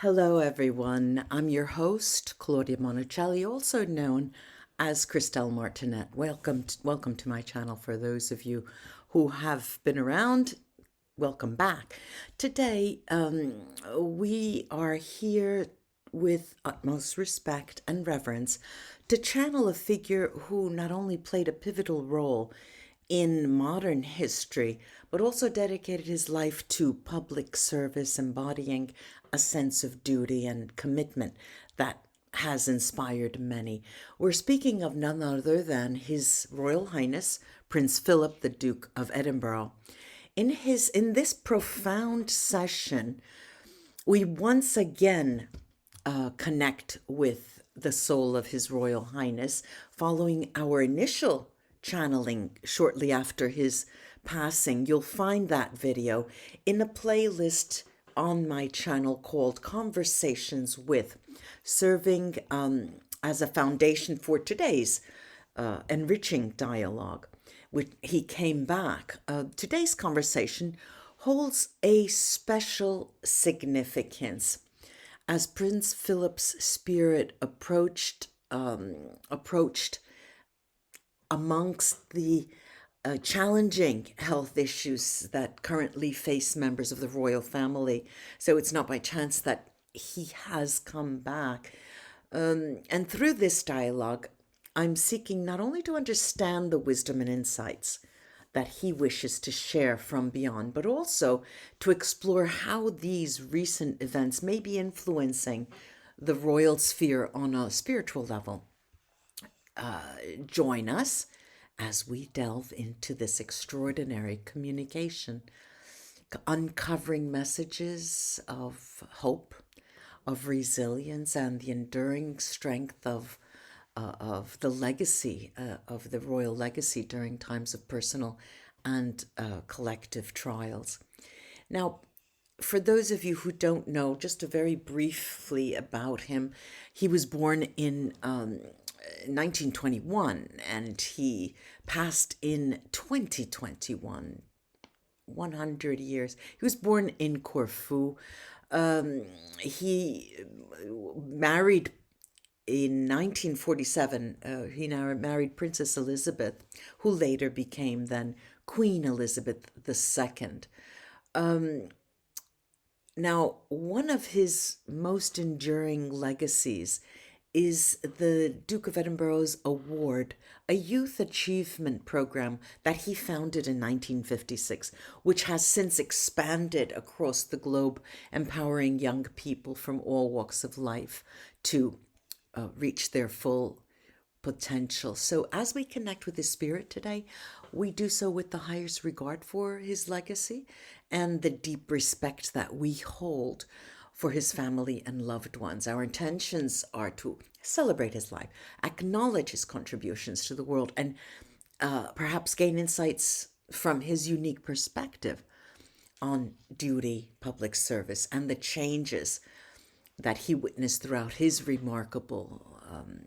Hello, everyone. I'm your host, Claudia Monticelli, also known as Christelle Martinet. Welcome to my channel. For those of you who have been around, welcome back. Today, we are here with utmost respect and reverence to channel a figure who not only played a pivotal role in modern history, but also dedicated his life to public service, embodying a sense of duty and commitment that has inspired many. We're speaking of none other than His Royal Highness, Prince Philip, the Duke of Edinburgh. In this profound session, we once again connect with the soul of His Royal Highness following our initial channeling shortly after his passing. You'll find that video in a playlist on my channel called Conversations with, serving as a foundation for today's enriching dialogue. He came back. Today's conversation holds a special significance as Prince Philip's spirit approached amongst the challenging health issues that currently face members of the royal family. So it's not by chance that he has come back. And through this dialogue, I'm seeking not only to understand the wisdom and insights that he wishes to share from beyond, but also to explore how these recent events may be influencing the royal sphere on a spiritual level. Join us as we delve into this extraordinary communication, uncovering messages of hope, of resilience, and the enduring strength of the legacy of the royal legacy during times of personal and collective trials. Now, for those of you who don't know, just very briefly about him, he was born in 1921 and he passed in 2021, 100 years. He was born in Corfu. He married in 1947. He married Princess Elizabeth, who later became then Queen Elizabeth II. Now, one of his most enduring legacies is the Duke of Edinburgh's award, a youth achievement program that he founded in 1956, which has since expanded across the globe, empowering young people from all walks of life to reach their full potential. So as we connect with his spirit today, we do so with the highest regard for his legacy and the deep respect that we hold for his family and loved ones. Our intentions are to celebrate his life, acknowledge his contributions to the world, and perhaps gain insights from his unique perspective on duty, public service, and the changes that he witnessed throughout his remarkable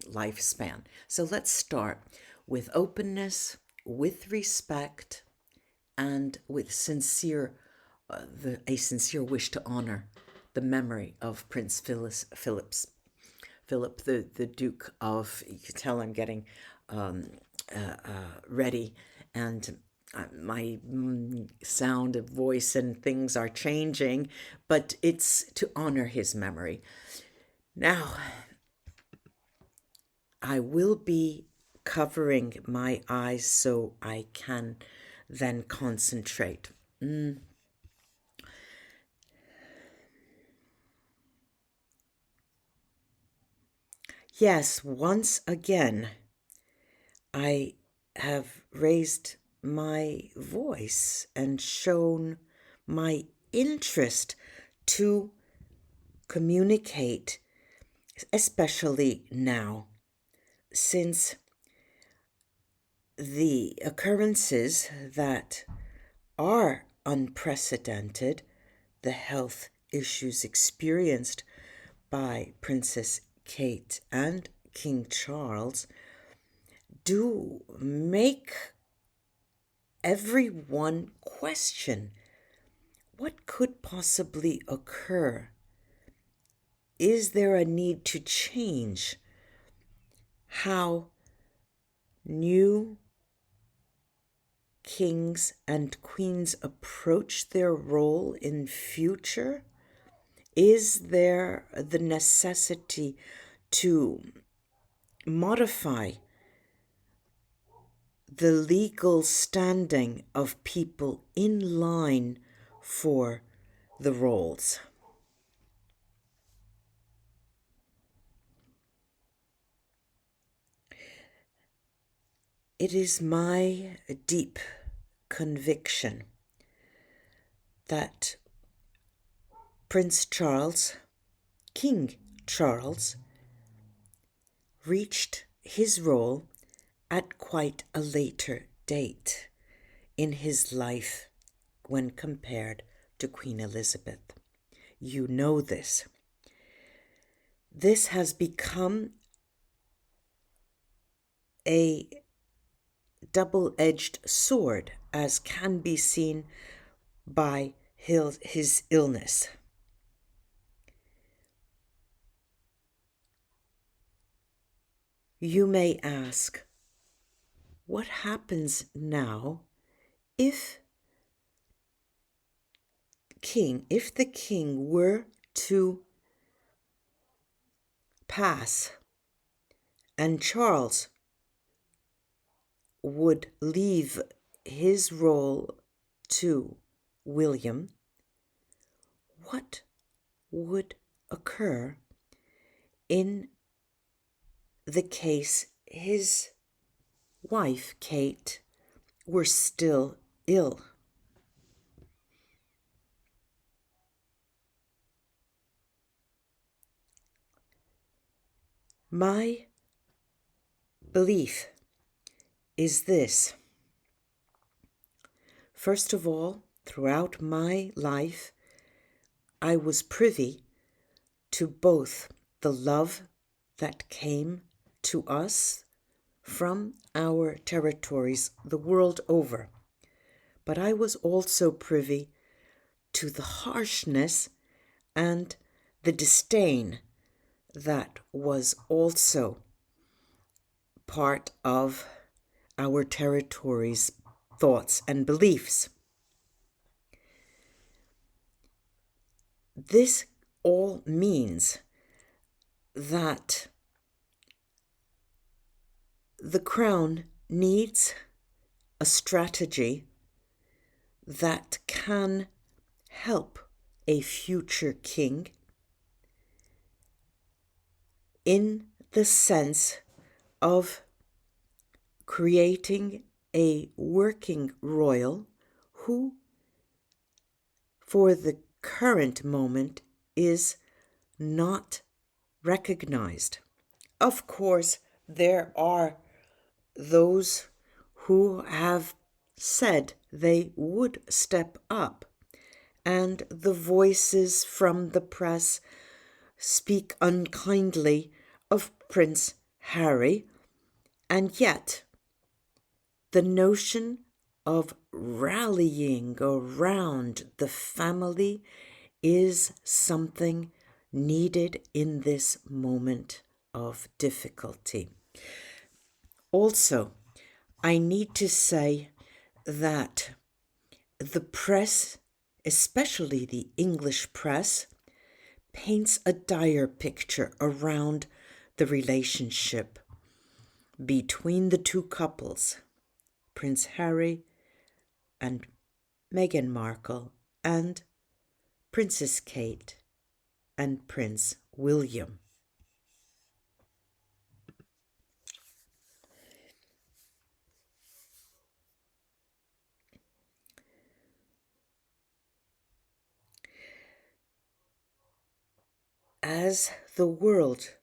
lifespan. So let's start with openness, with respect, and with a sincere wish to honor the memory of Prince Philip, the Duke of. You can tell I'm getting ready, and my sound of voice and things are changing, but it's to honor his memory. Now, I will be covering my eyes so I can then concentrate. Yes, once again, I have raised my voice and shown my interest to communicate, especially now, since the occurrences that are unprecedented, the health issues experienced by Princess Kate and King Charles, do make everyone question what could possibly occur is there a need to change how new kings and queens approach their role in future? Is there the necessity to modify the legal standing of people in line for the roles? It is my deep conviction that Prince Charles, King Charles, reached his role at quite a later date in his life when compared to Queen Elizabeth. You know this. This has become a double-edged sword, as can be seen by his illness. You may ask, what happens now if the king were to pass and Charles would leave his role to William? What would occur in the case his wife, Kate, were still ill? My belief is this. First of all, throughout my life, I was privy to both the love that came to us from our territories the world over, but I was also privy to the harshness and the disdain that was also part of our territory's thoughts and beliefs. This all means that the crown needs a strategy that can help a future king in the sense of creating a working royal who, for the current moment, is not recognized. Of course, there are those who have said they would step up, and the voices from the press speak unkindly of Prince Harry, and yet the notion of rallying around the family is something needed in this moment of difficulty. Also, I need to say that the press, especially the English press, paints a dire picture around the relationship between the two couples, Prince Harry and Meghan Markle, and Princess Kate and Prince William. As the world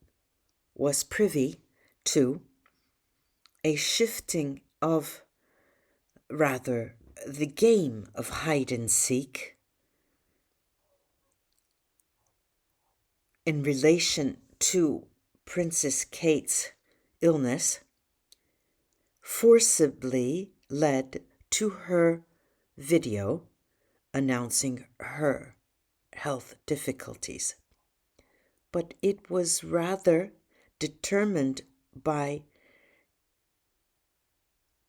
was privy to a shifting of, rather, the game of hide and seek in relation to Princess Kate's illness, forcibly led to her video announcing her health difficulties. but it was rather determined by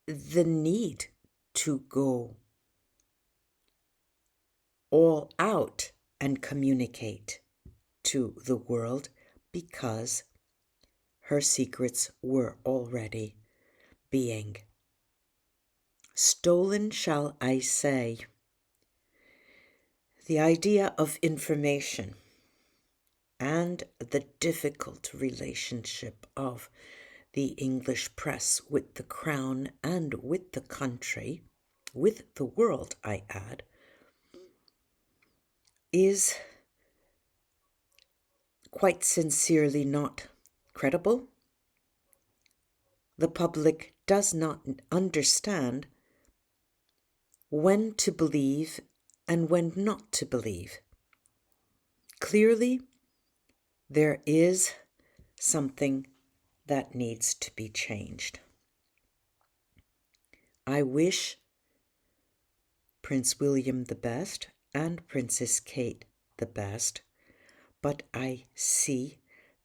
the need to go all out and communicate to the world because her secrets were already being stolen, shall I say. The idea of information and the difficult relationship of the English press with the crown and with the country, with the world, I add, is quite sincerely not credible. The public does not understand when to believe and when not to believe. Clearly, there is something that needs to be changed. I wish Prince William the best and Princess Kate the best, but I see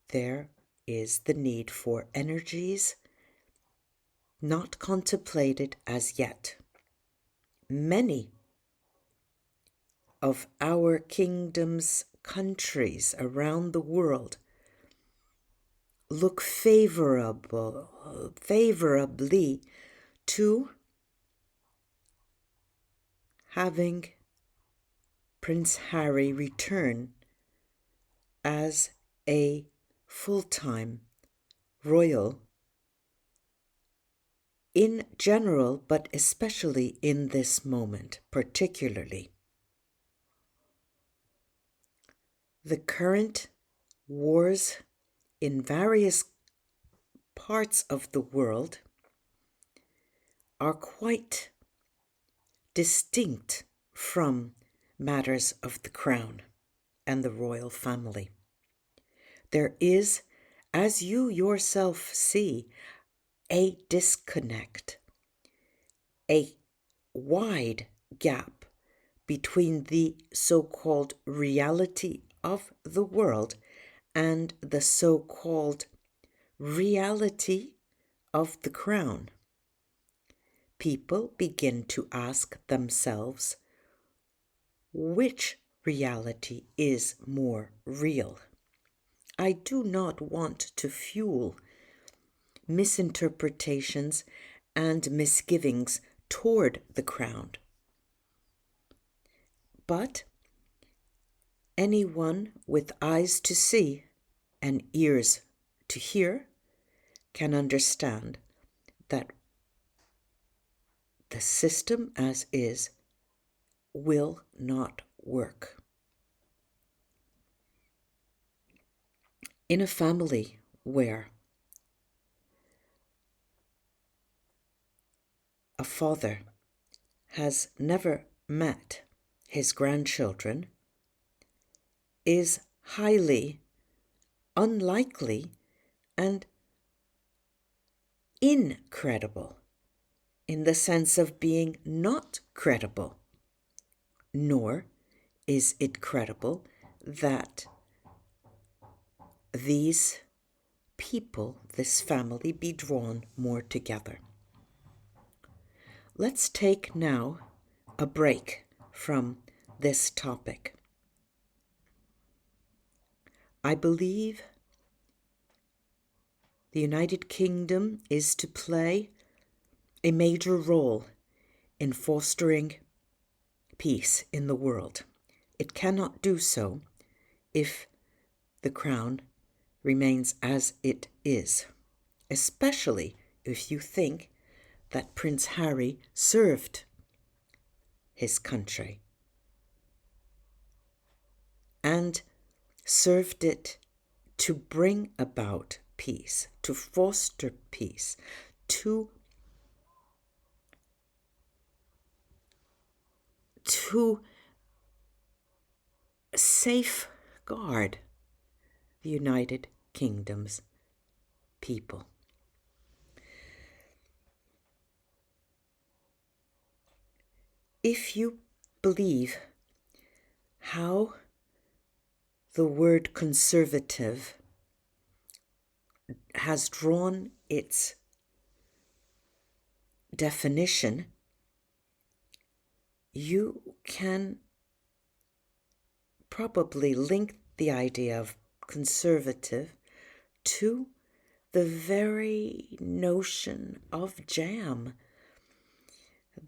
there is the need for energies not contemplated as yet. Many of our kingdom's countries around the world look favorably to having Prince Harry return as a full-time royal in general, but especially in this moment, particularly. The current wars in various parts of the world are quite distinct from matters of the crown and the royal family. There is, as you yourself see, a disconnect, a wide gap between the so-called reality of the world and the so-called reality of the crown. People begin to ask themselves, which reality is more real? I do not want to fuel misinterpretations and misgivings toward the crown. But anyone with eyes to see and ears to hear can understand that the system as is will not work. In a family where a father has never met his grandchildren, is highly unlikely and incredible in the sense of being not credible, nor is it credible that these people, this family, be drawn more together. Let's take now a break from this topic. I believe the United Kingdom is to play a major role in fostering peace in the world. It cannot do so if the crown remains as it is, especially if you think that Prince Harry served his country and served it to bring about peace, to foster peace, to safeguard the United Kingdom's people. If you believe how the word conservative has drawn its definition, you can probably link the idea of conservative to the very notion of jam.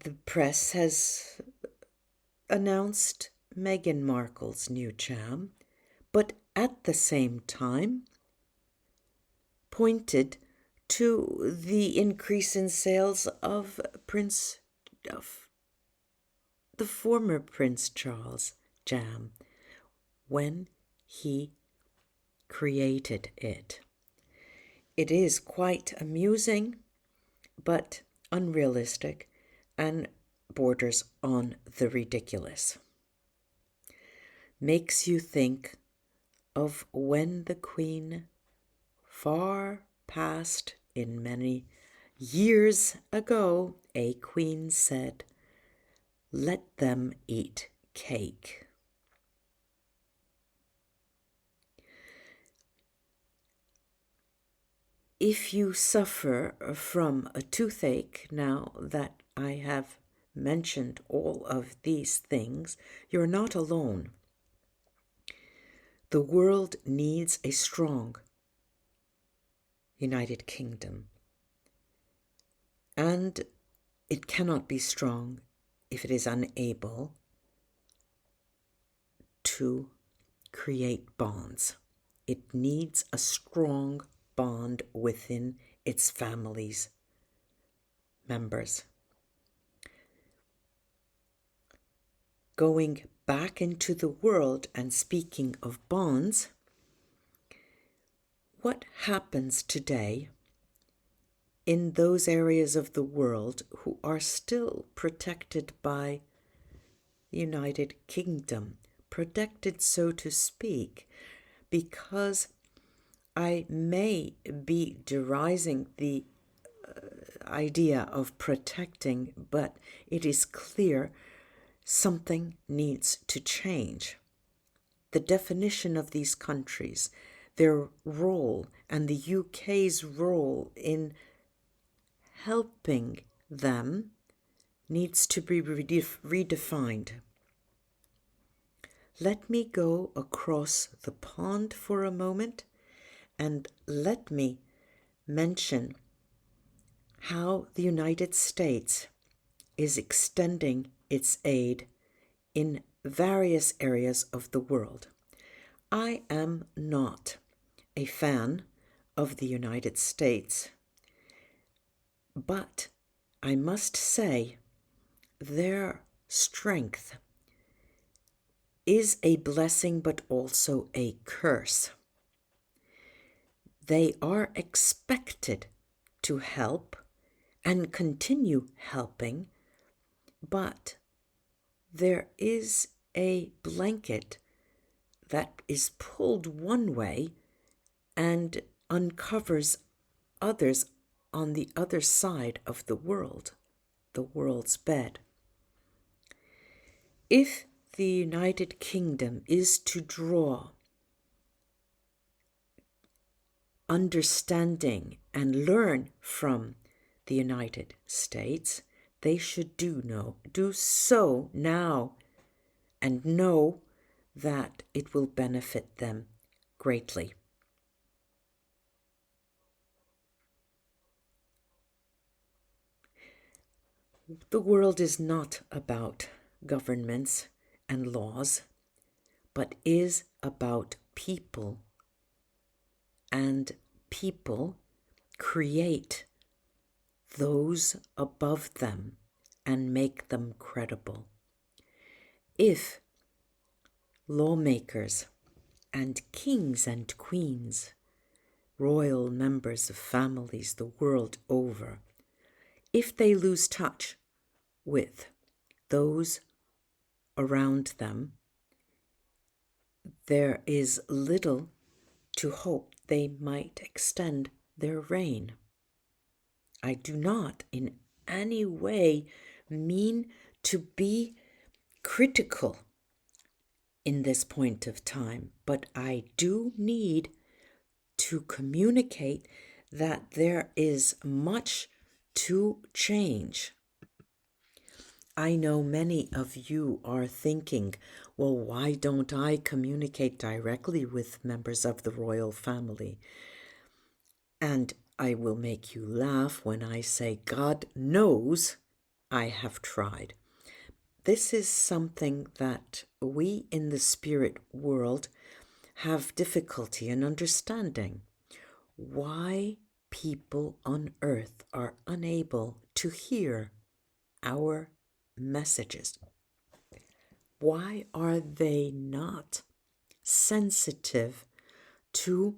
The press has announced Meghan Markle's new jam, but at the same time pointed to the increase in sales of the former Prince Charles jam when he created it. It is quite amusing, but unrealistic and borders on the ridiculous. Makes you think of when the Queen, far past in many years ago, a queen said, "Let them eat cake." If you suffer from a toothache, now that I have mentioned all of these things, you're not alone. The world needs a strong United Kingdom, and it cannot be strong if it is unable to create bonds. It needs a strong bond within its family's members. Going back into the world and speaking of bonds, what happens today in those areas of the world who are still protected by the United Kingdom, protected so to speak, because I may be derising the idea of protecting, but it is clear something needs to change. The definition of these countries, their role, and the UK's role in helping them needs to be redefined. Let me go across the pond for a moment and let me mention how the United States is extending its aid in various areas of the world. I am not a fan of the United States, but I must say their strength is a blessing but also a curse. They are expected to help and continue helping, but there is a blanket that is pulled one way and uncovers others on the other side of the world's bed. If the United Kingdom is to draw understanding and learn from the United States, they should do so now and know that it will benefit them greatly. The world is not about governments and laws, but is about people, and people create those above them and make them credible. If lawmakers and kings and queens, royal members of families the world over, if they lose touch with those around them, there is little to hope they might extend their reign. I do not in any way mean to be critical in this point of time, but I do need to communicate that there is much to change. I know many of you are thinking, well, why don't I communicate directly with members of the royal family? And I will make you laugh when I say, God knows I have tried. This is something that we in the spirit world have difficulty in understanding. Why people on earth are unable to hear our messages. Why are they not sensitive to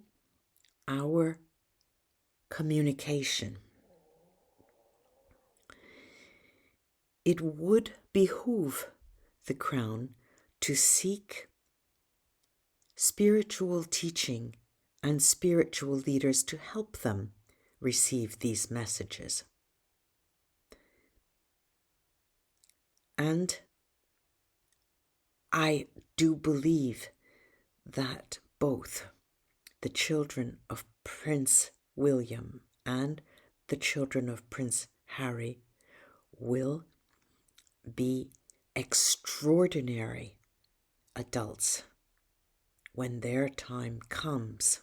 our communication? It would behoove the Crown to seek spiritual teaching and spiritual leaders to help them receive these messages. And I do believe that both the children of Prince William and the children of Prince Harry will be extraordinary adults when their time comes.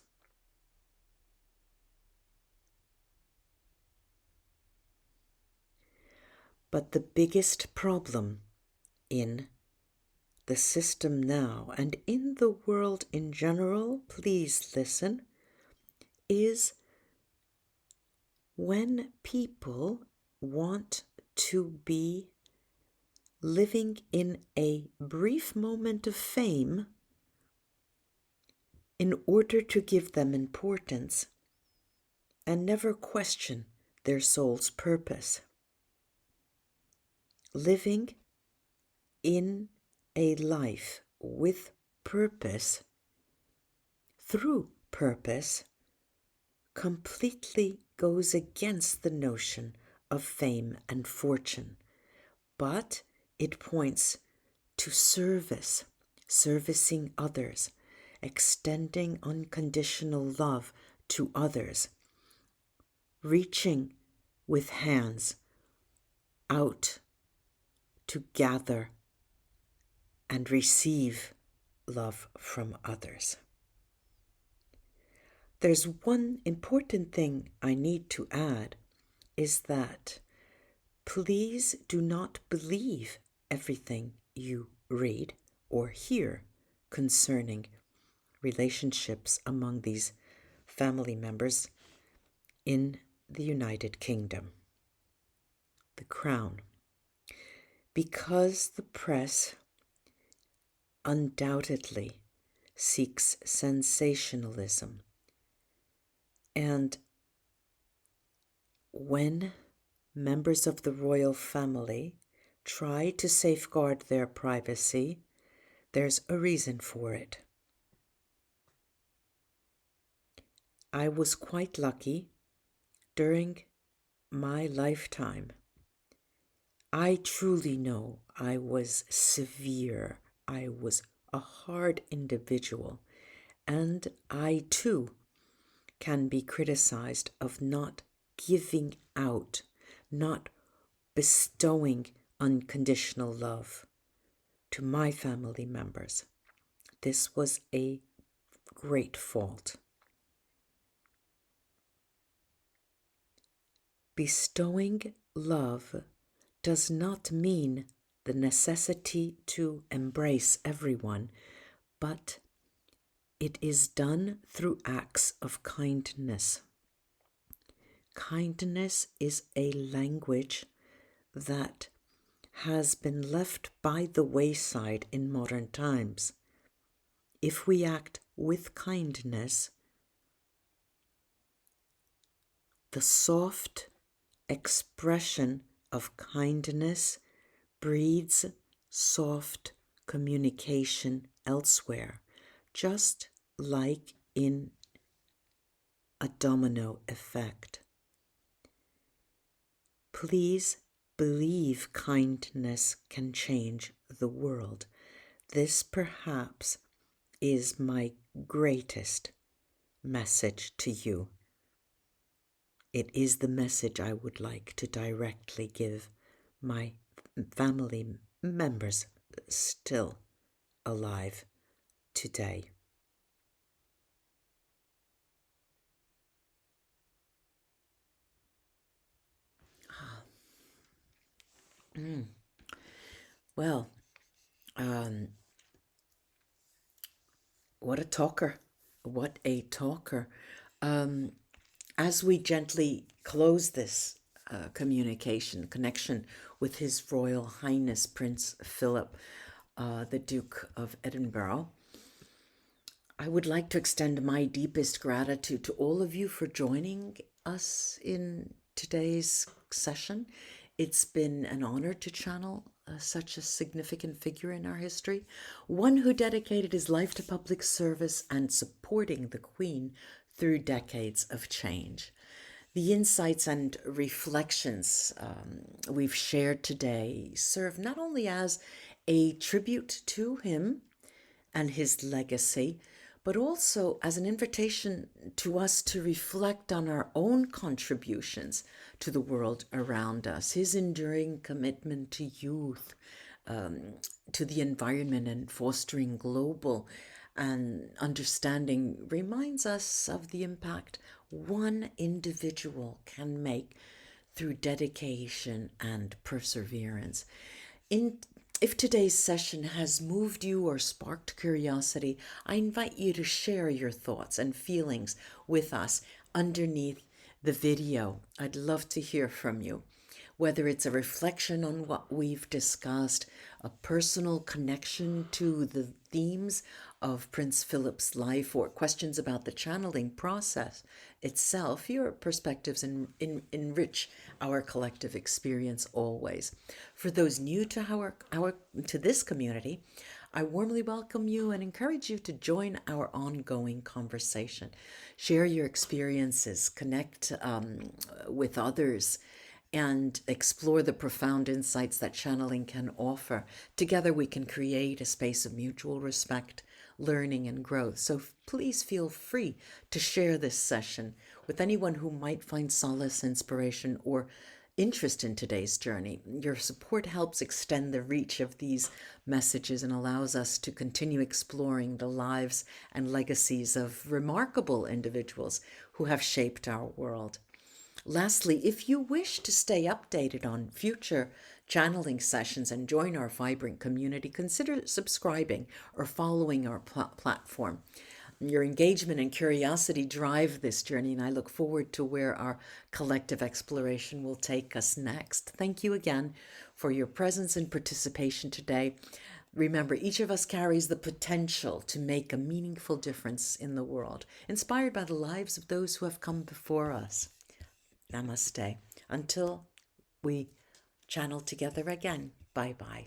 But the biggest problem in the system now and in the world in general, please listen, is when people want to be living in a brief moment of fame in order to give them importance and never question their soul's purpose. Living in a life with purpose, through purpose, completely goes against the notion of fame and fortune, but it points to service, servicing others, extending unconditional love to others, reaching with hands out to gather and receive love from others. There's one important thing I need to add, is that please do not believe everything you read or hear concerning relationships among these family members in the United Kingdom, the Crown, because the press undoubtedly seeks sensationalism. And when members of the royal family try to safeguard their privacy, there's a reason for it. I was quite lucky during my lifetime. I truly know I was severe. I was a hard individual, and I too can be criticized of not giving out, not bestowing unconditional love to my family members. This was a great fault. Bestowing love does not mean the necessity to embrace everyone, but it is done through acts of kindness. Kindness is a language that has been left by the wayside in modern times. If we act with kindness, the soft expression of kindness breeds soft communication elsewhere, just like in a domino effect. Please believe kindness can change the world. this perhaps is my greatest message to you. It is the message I would like to directly give my family members still alive today. Well, what a talker. What a talker. As we gently close this connection with His Royal Highness Prince Philip, the Duke of Edinburgh, I would like to extend my deepest gratitude to all of you for joining us in today's session. It's been an honor to channel such a significant figure in our history, one who dedicated his life to public service and supporting the Queen through decades of change. The insights and reflections we've shared today serve not only as a tribute to him and his legacy, but also as an invitation to us to reflect on our own contributions to the world around us. His enduring commitment to youth, to the environment, and fostering global and understanding reminds us of the impact one individual can make through dedication and perseverance. If today's session has moved you or sparked curiosity, I invite you to share your thoughts and feelings with us underneath the video. I'd love to hear from you. Whether it's a reflection on what we've discussed, a personal connection to the themes of Prince Philip's life, or questions about the channeling process itself, your perspectives enrich our collective experience always. For those new to to this community, I warmly welcome you and encourage you to join our ongoing conversation. Share your experiences, connect with others, and explore the profound insights that channeling can offer. Together we can create a space of mutual respect, learning, and growth. So please feel free to share this session with anyone who might find solace, inspiration, or interest in today's journey. Your support helps extend the reach of these messages and allows us to continue exploring the lives and legacies of remarkable individuals who have shaped our world. Lastly, if you wish to stay updated on future channeling sessions and join our vibrant community, consider subscribing or following our platform. Your engagement and curiosity drive this journey, and I look forward to where our collective exploration will take us next. Thank you again for your presence and participation today. Remember, each of us carries the potential to make a meaningful difference in the world, inspired by the lives of those who have come before us. Namaste. Until we channel together again. Bye-bye.